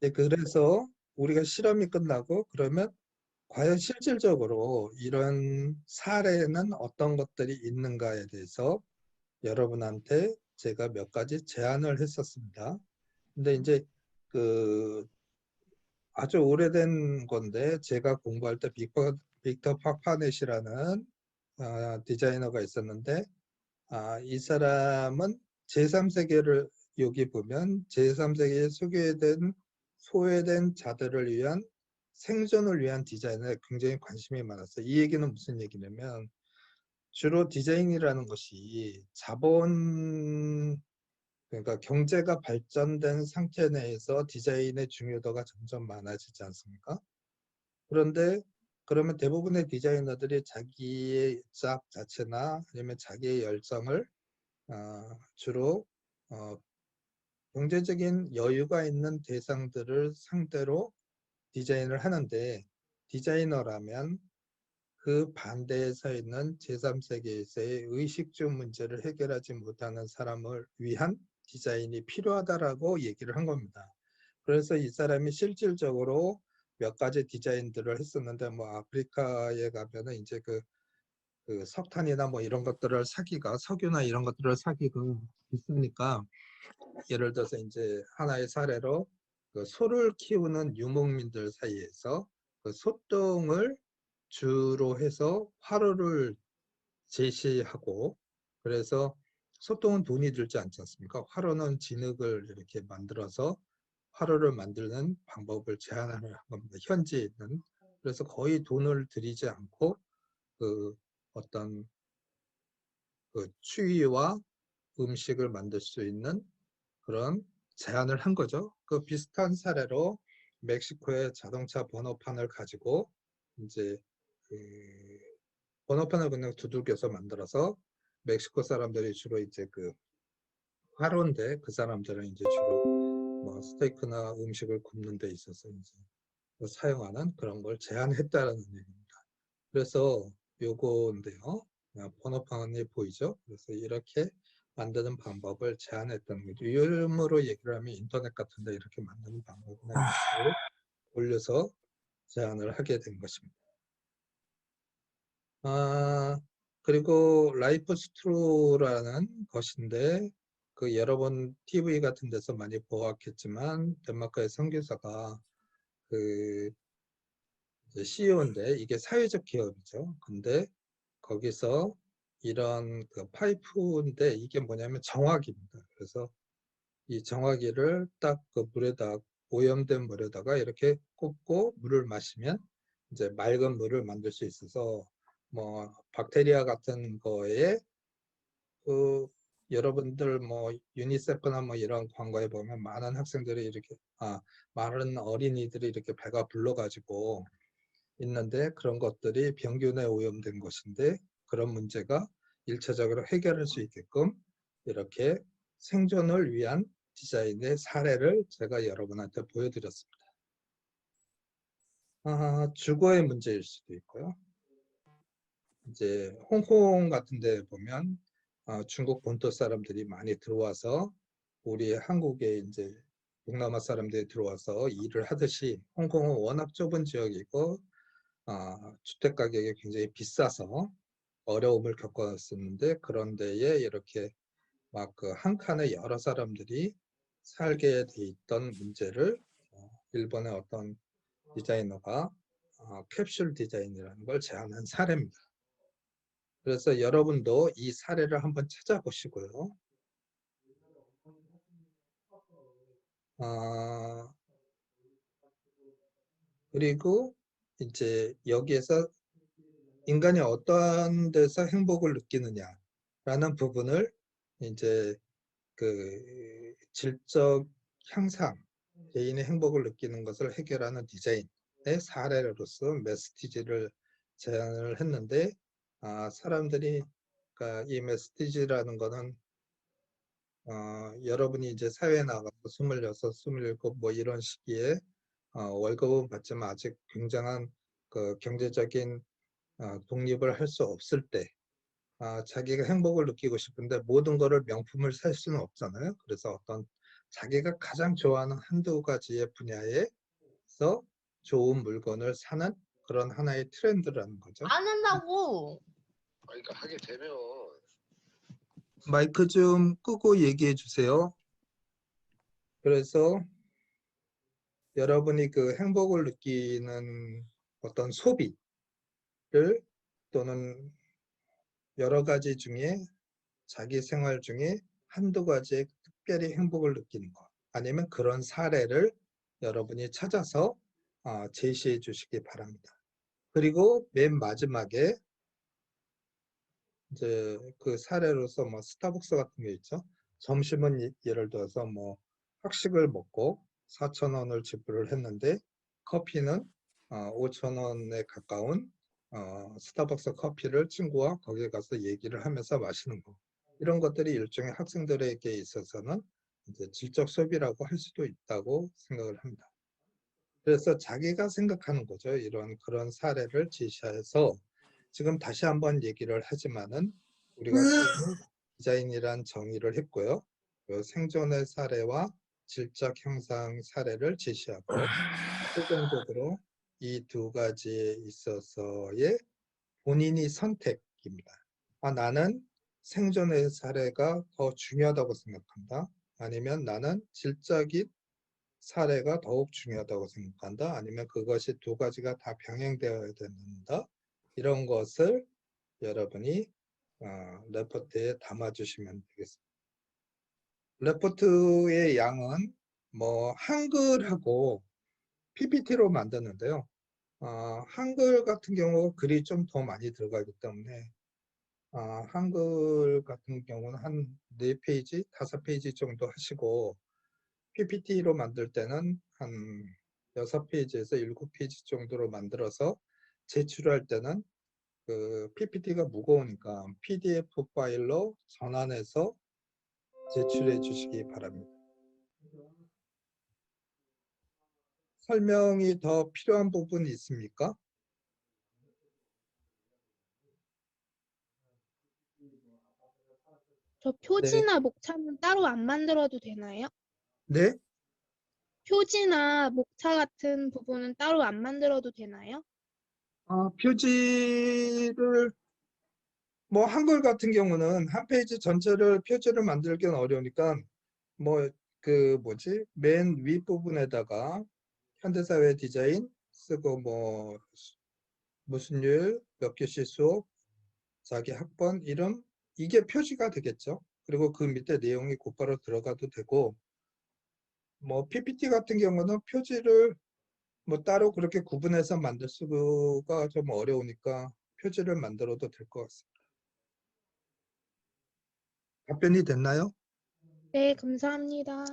그래서 우리가 실험이 끝나고 그러면 과연 실질적으로 이런 사례는 어떤 것들이 있는가에 대해서 여러분한테 제가 몇 가지 제안을 했었습니다. 근데 이제 그 아주 오래된 건데 제가 공부할 때 빅터 파파넷이라는 디자이너가 있었는데 이 사람은 제3세계를 여기 보면 제3세계에 소외된 자들을 위한 생존을 위한 디자인에 굉장히 관심이 많았어요. 이 얘기는 무슨 얘기냐면 주로 디자인이라는 것이 그러니까 경제가 발전된 상태 내에서 디자인의 중요도가 점점 많아지지 않습니까? 그런데 그러면 대부분의 디자이너들이 자기의 작 자체나 아니면 자기의 열정을 주로 어, 경제적인 여유가 있는 대상들을 상대로 디자인을 하는데 디자이너라면 그 반대에 서 있는 제3세계에서의 의식주 문제를 해결하지 못하는 사람을 위한 디자인이 필요하다라고 얘기를 한 겁니다. 그래서 이 사람이 실질적으로 몇 가지 디자인들을 했었는데 뭐 아프리카에 가면은 이제 그 석탄이나 뭐 이런 것들을 사기가 석유나 이런 것들을 사기가 비싸니까 예를 들어서 이제 하나의 사례로 그 소를 키우는 유목민들 사이에서 그 소똥을 주로 해서 화로를 제시하고 그래서 소똥은 돈이 들지 않지 않습니까? 화로는 진흙을 이렇게 만들어서 화로를 만드는 방법을 제안하는 겁니다. 현지에 있는. 그래서 거의 돈을 들이지 않고 그 어떤 그 추위와 음식을 만들 수 있는 그런 제안을 한 거죠. 그 비슷한 사례로 멕시코의 자동차 번호판을 가지고 이제 그 번호판을 그냥 두들겨서 만들어서 멕시코 사람들이 주로 이제 그 화로인데 그 사람들은 이제 주로 뭐 스테이크나 음식을 굽는 데 있어서 이제 사용하는 그런 걸 제안했다라는 얘기입니다. 그래서 요거인데요. 번호판이 보이죠? 그래서 이렇게 만드는 방법을 제안했던 거죠. 요즘으로 얘기를 하면 인터넷 같은 데 이렇게 만드는 방법이나 이런 것들을 올려서 제안을 하게 된 것입니다. 그리고 라이프 스트루라는 것인데 그 여러 번 TV 같은 데서 많이 보았겠지만 덴마크의 선교사가 그 CEO인데 이게 사회적 기업이죠. 근데 거기서 이런 그 파이프인데 이게 뭐냐면 정화기입니다. 그래서 이 정화기를 딱 그 물에다 오염된 물에다가 이렇게 꽂고 물을 마시면 이제 맑은 물을 만들 수 있어서 뭐 박테리아 같은 거에 그 여러분들 뭐 유니세프나 뭐 이런 광고에 보면 많은 학생들이 이렇게 많은 어린이들이 이렇게 배가 불러가지고 있는데 그런 것들이 병균에 오염된 것인데 그런 문제가 일차적으로 해결할 수 있게끔 이렇게 생존을 위한 디자인의 사례를 제가 여러분한테 보여드렸습니다. 주거의 문제일 수도 있고요. 이제 홍콩 같은 데 보면 중국 본토 사람들이 많이 들어와서 우리 한국에 이제 동남아 사람들이 들어와서 일을 하듯이 홍콩은 워낙 좁은 지역이고 주택 가격이 굉장히 비싸서 어려움을 겪었었는데 그런 데에 이렇게 막 그 한 칸에 여러 사람들이 살게 돼 있던 문제를 일본의 어떤 디자이너가 캡슐 디자인이라는 걸 제안한 사례입니다. 그래서 여러분도 이 사례를 한번 찾아보시고요. 그리고 이제 여기에서 인간이 어떠한 데서 행복을 느끼느냐라는 부분을 이제 그 질적 향상, 개인의 행복을 느끼는 것을 해결하는 디자인의 사례로서 메시지를 제안을 했는데 사람들이 그러니까 이 메시지라는 거는 여러분이 이제 사회에 나가서 26, 27 뭐 이런 시기에 월급은 받지만 아직 굉장한 그 경제적인 독립을 할 수 없을 때 자기가 행복을 느끼고 싶은데 모든 거를 명품을 살 수는 없잖아요. 그래서 어떤 자기가 가장 좋아하는 한두 가지의 분야에서 좋은 물건을 사는 그런 하나의 트렌드라는 거죠. 안 한다고. 그러니까 하게 되면 마이크 좀 끄고 얘기해 주세요. 그래서 여러분이 그 행복을 느끼는 어떤 소비를 또는 여러 가지 중에 자기 생활 중에 한두 가지에 특별히 행복을 느끼는 것 아니면 그런 사례를 여러분이 찾아서 제시해 주시기 바랍니다. 그리고 맨 마지막에 이제 그 사례로서 뭐 스타벅스 같은 게 있죠. 점심은 예를 들어서 뭐 학식을 먹고 4,000원을 지불을 했는데 커피는 5,000원에 가까운 스타벅스 커피를 친구와 거기에 가서 얘기를 하면서 마시는 거. 이런 것들이 일종의 학생들에게 있어서는 이제 질적 소비라고 할 수도 있다고 생각을 합니다. 그래서 자기가 생각하는 거죠. 이런 그런 사례를 제시해서 지금 다시 한번 얘기를 하지만은 우리가 디자인이란 정의를 했고요. 그 생존의 사례와 질적 형상 사례를 제시하고 최종적으로 이 두 가지에 있어서의 본인이 선택입니다. 나는 생존의 사례가 더 중요하다고 생각한다. 아니면 나는 질적인 사례가 더욱 중요하다고 생각한다. 아니면 그것이 두 가지가 다 병행되어야 된다. 이런 것을 여러분이 레포트에 담아주시면 되겠습니다. 레포트의 양은 뭐 한글하고 PPT로 만드는데요. 한글 같은 경우 글이 좀 더 많이 들어가기 때문에 한글 같은 경우는 한 4페이지, 5페이지 정도 하시고 PPT로 만들 때는 한 6페이지에서 7페이지 정도로 만들어서 제출할 때는 그 PPT가 무거우니까 PDF 파일로 전환해서 제출해 주시기 바랍니다. 설명이 더 필요한 부분이 있습니까? 저 표지나 목차는 따로 안 만들어도 되나요? 네? 표지나 목차 같은 부분은 따로 안 만들어도 되나요? 표지를 뭐 한글 같은 경우는 한 페이지 전체를 표지를 만들기는 어려우니까 뭐 그 뭐지 맨 윗부분에다가 현대사회 디자인 쓰고 뭐 무슨 요일 몇 교시 수업 자기 학번 이름 이게 표지가 되겠죠. 그리고 그 밑에 내용이 곧바로 들어가도 되고 뭐 PPT 같은 경우는 표지를 뭐 따로 그렇게 구분해서 만들 수가 좀 어려우니까 표지를 만들어도 될 것 같습니다. 답변이 됐나요? 네, 감사합니다.